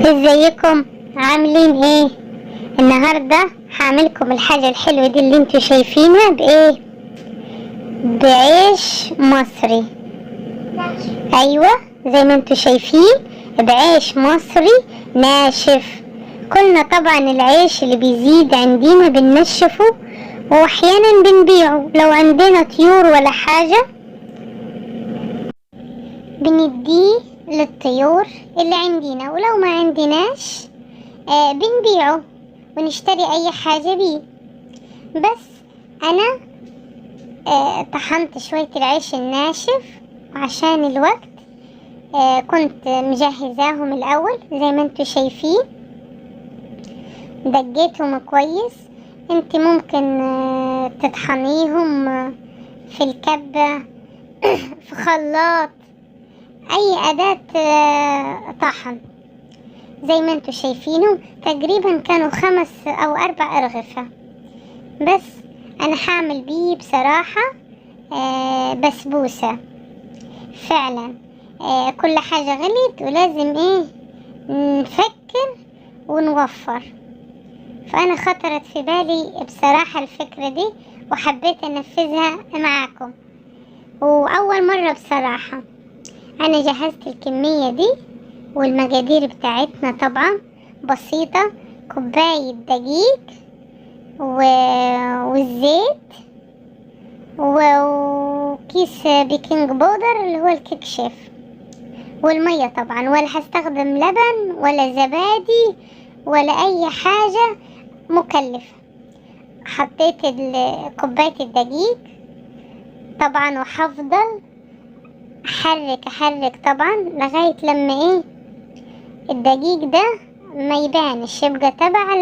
ازيكم؟ عاملين ايه؟ النهاردة هعملكم الحاجة الحلوة دي اللي انتوا شايفينها بايه؟ بعيش مصري. ايوه زي ما انتوا شايفين بعيش مصري ناشف. كلنا طبعا العيش اللي بيزيد عندنا بننشفه واحيانا بنبيعه. لو عندنا طيور ولا حاجة بنديه للطيور اللي عندنا، ولو ما عندناش بنبيعه ونشتري اي حاجة بيه. بس انا طحنت شوية العيش الناشف عشان الوقت. كنت مجهزاهم الاول زي ما انتوا شايفين، دقيتهم كويس. انت ممكن تطحنيهم في الكبة في خلاط، اي اداة طحن. زي ما انتوا شايفينهم تقريبا كانوا 5 أو 4 أرغفة. بس انا هعمل بيه بصراحة بسبوسة فعلا. كل حاجة غليت ولازم نفكر ونوفر. فانا خطرت في بالي بصراحة الفكرة دي وحبيت انفذها معاكم. واول مرة بصراحة انا جهزت الكمية دي، والمقادير بتاعتنا طبعا بسيطة: كوباية دقيق والزيت وكيس بيكنج بودر اللي هو الكيك شيف، والمية طبعا. ولا هستخدم لبن ولا زبادي ولا اي حاجة مكلفة. حطيت كوباية الدقيق طبعا، وحفضل احرك طبعا لغاية لما الدقيق ده ما يبانش، يبقى تبع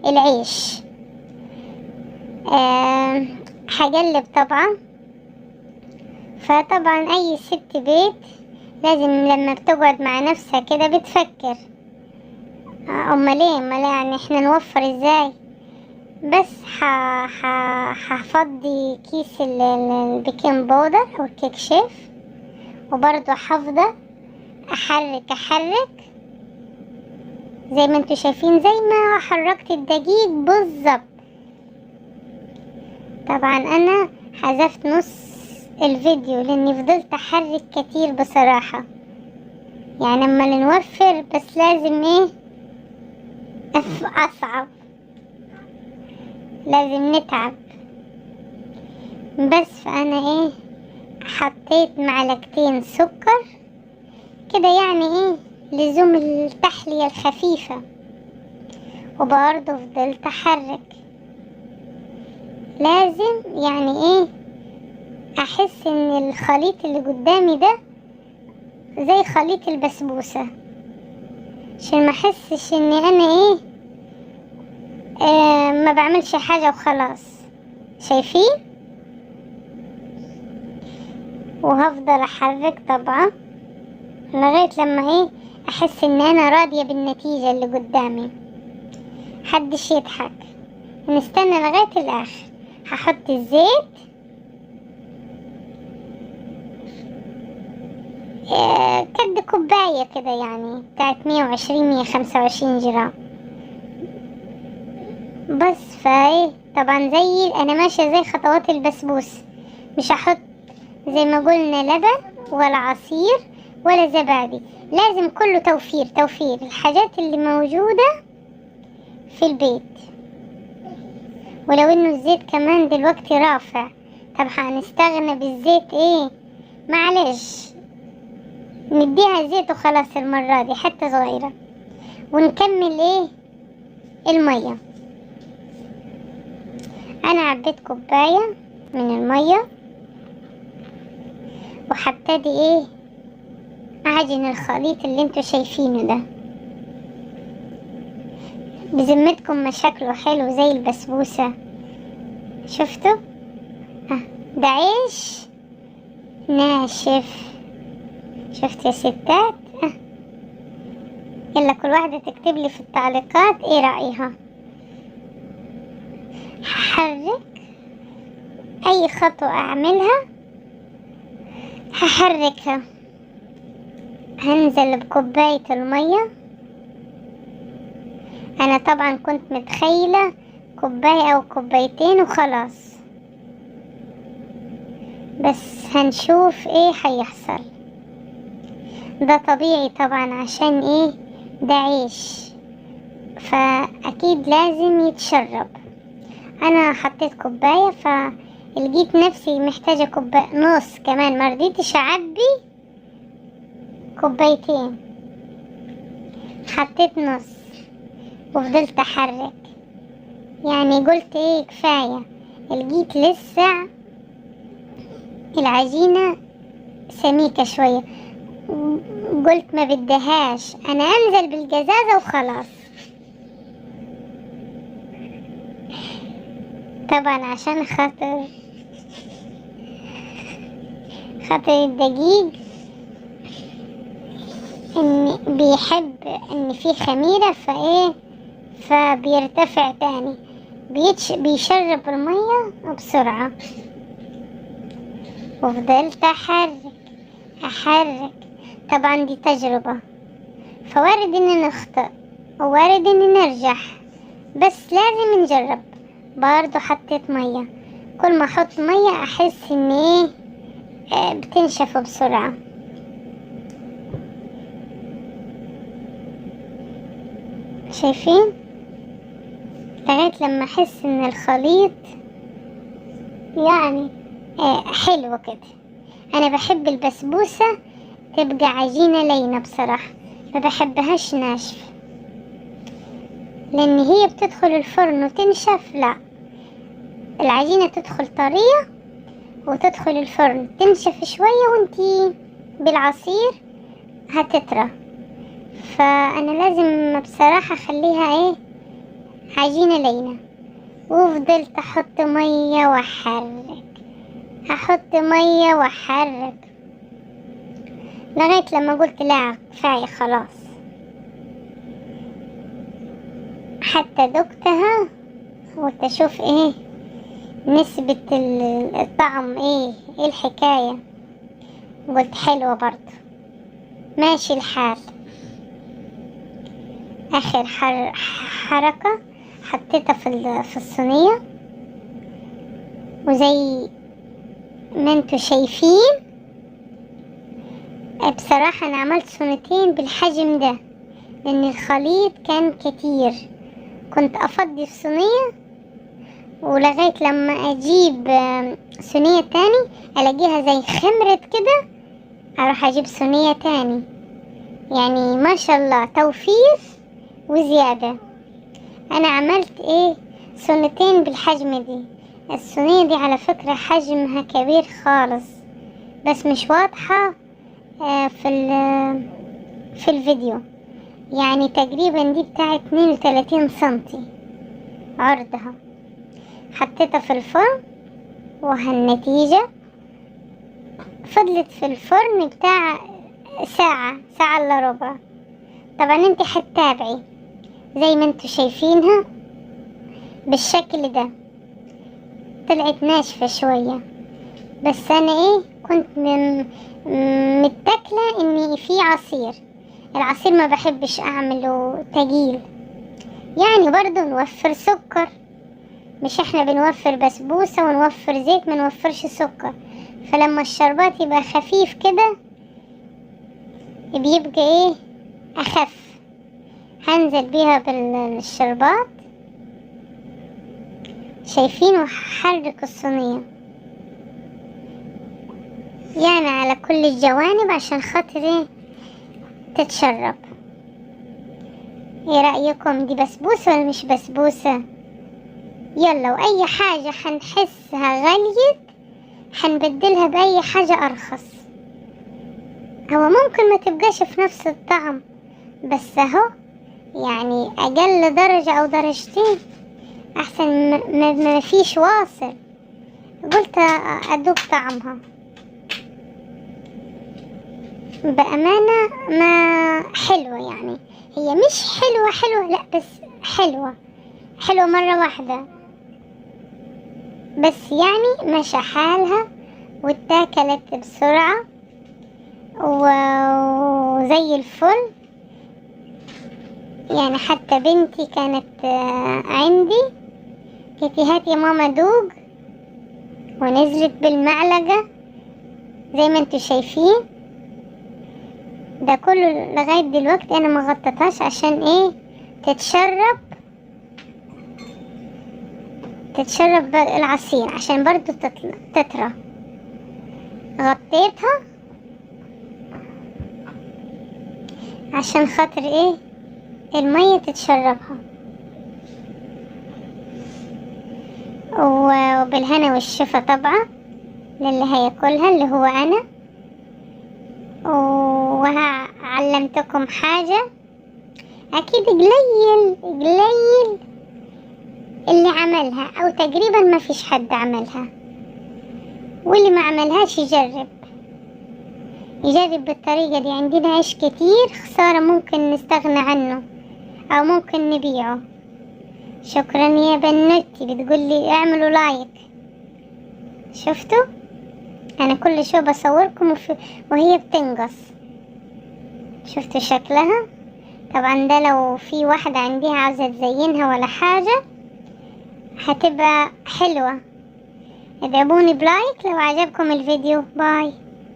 العيش. هقلب طبعا. فطبعا اي ست بيت لازم لما بتقعد مع نفسها كده بتفكر امال يعني احنا نوفر ازاي. بس هفضي كيس البيكنج بودر او الكيك شيف، وبرضو هفضل احرك زي ما انتوا شايفين، زي ما حركت الدقيق بالظبط. طبعا انا حذفت نص الفيديو لاني فضلت احرك كتير بصراحة. يعني اما نوفر بس لازم اصعب، لازم نتعب. بس فانا حطيت معلقتين سكر كده، يعني لزوم التحلية الخفيفة. وبرضه فضلت احرك. لازم يعني احس ان الخليط اللي قدامي ده زي خليط البسبوسة، عشان ما احسش ان انا ما بعملش حاجة وخلاص. شايفين؟ وهفضل احرك طبعا لغاية لما احس ان انا راضية بالنتيجة اللي قدامي. محدش يضحك، نستنى لغاية الاخر. هحط الزيت قد كوباية كده، يعني بتاعت 120-125 جرام. بس طبعا زي انا ماشية زي خطوات البسبوس. مش هحط زي ما قلنا لبن ولا عصير ولا زبادي. لازم كله توفير الحاجات اللي موجودة في البيت. ولو انه الزيت كمان دلوقتي رافع، طب هنستغنى بالزيت معلش، نديها زيت وخلاص المرة دي حتى صغيرة. ونكمل المية. انا عبيت كوباية من المية، وهبتدي اعجن الخليط اللي انتوا شايفينه ده. بذمتكم ما شكله حلو زي البسبوسة؟ شفتوا؟ ده عيش ناشف. شفت يا ستات؟ يلا كل واحدة تكتب لي في التعليقات ايه رأيها. هحرك اي خطوة اعملها، هحركها. هنزل بكوباية المية انا طبعا كنت متخيلة كوباية او كوبايتين وخلاص، بس هنشوف ايه هيحصل. ده طبيعي طبعا، عشان ايه؟ ده عيش، فاكيد لازم يتشرب. انا حطيت كوباية فلقيت نفسي محتاجة كوباية نص كمان، مرضيتش اعبي كوبايتين، حطيت نص وفضلت احرك. يعني قلت ايه، كفاية. لقيت لسه العجينة سميكة شوية، قلت ما بدهاش، انا انزل بالجزازة وخلاص. طبعا عشان خاطر الدقيق ان بيحب ان في خميرة، فبيرتفع تاني، بيشرب المية بسرعة. وفضلت احرك. طبعا دي تجربة، فوارد اني نخطئ ووارد اني نرجح، بس لازم نجرب. برضو حطيت مية، كل ما احط مية احس ان ايه، بتنشف بسرعة. شايفين؟ لغاية لما احس ان الخليط يعني حلو كده. انا بحب البسبوسة تبقى عجينة لينة بصراحة، ما بحبهاش ناشفة، لان هي بتدخل الفرن وتنشف. لا، العجينة تدخل طرية وتدخل الفرن تنشف شوية، وانتي بالعصير هتطرى. فانا لازم بصراحة اخليها ايه، عجينة لينة. وفضلت احط مية واحرك لغاية لما قلت لا، كفاية خلاص. حتى دقتها وتشوف ايه نسبة الطعم، ايه الحكاية. قلت حلوة برضه، ماشي الحال. اخر حركة حطيتها في الصينية، وزي ما انتوا شايفين بصراحة انا عملت صينيتين بالحجم ده، لان الخليط كان كتير. كنت افضي في صينية، ولغاية لما اجيب صينية تاني الاقيها زي خمرت كده، اروح اجيب صينية تاني. يعني ما شاء الله توفير وزيادة. انا عملت ايه، صينيتين بالحجم دي. الصينية دي على فكرة حجمها كبير خالص، بس مش واضحة في الفيديو. يعني تقريبا دي بتاعت 32 سنتي عرضها. حطيتها في الفرن، وهالنتيجة فضلت في الفرن بتاع ساعة الا ربع. طبعا انت حتتابعي زي ما انتوا شايفينها بالشكل ده. طلعت ناشفة شوية، بس انا ايه، كنت متاكلة اني في عصير. العصير ما بحبش اعمله تقيل، يعني برضو نوفر سكر. مش احنا بنوفر بسبوسة ونوفر زيت، ما نوفرش سكر. فلما الشربات يبقى خفيف كده بيبقى ايه، اخف. هنزل بيها بالشربات، شايفين، وحرك الصينية يعني على كل الجوانب عشان خاطر ايه، تتشرب. ايه رأيكم، دي بسبوسة ولا مش بسبوسة؟ يلا، واي حاجة حنحسها غليت حنبدلها باي حاجة ارخص. هو ممكن ما تبقاش في نفس الطعم، بس اهو يعني اقل درجة او درجتين احسن ما فيش واصل. قلت ادوق طعمها بأمانة، ما حلوة يعني. هي مش حلوة لا، بس حلوة مرة واحدة بس، يعني ماشي حالها واتاكلت بسرعة وزي الفل. يعني حتى بنتي كانت عندي قلت هات يا ماما دوق، ونزلت بالمعلقة زي ما انتوا شايفين. ده كله لغاية دلوقتي انا ما غطيتهاش عشان ايه؟ تتشرب العصير عشان برضو تطرى. غطيتها عشان خاطر ايه؟ المية تتشربها. وبالهنا والشفا طبعا للي هياكلها اللي هو انا. وعلمتكم حاجة اكيد قليل اللي عملها، او تقريبا ما فيش حد عملها، واللي ما عملهاش يجرب بالطريقة دي. عندنا عيش كتير خسارة ممكن نستغنى عنه او ممكن نبيعه. شكرا يا بنوتي بتقولي اعملوا لايك. شفتوا انا كل شوي بصوركم وهي بتنقص. شفتوا شكلها؟ طبعا ده لو في واحدة عندها عاوزة تزينها ولا حاجة هتبقى حلوة. ادعموني بلايك لو عجبكم الفيديو. باي.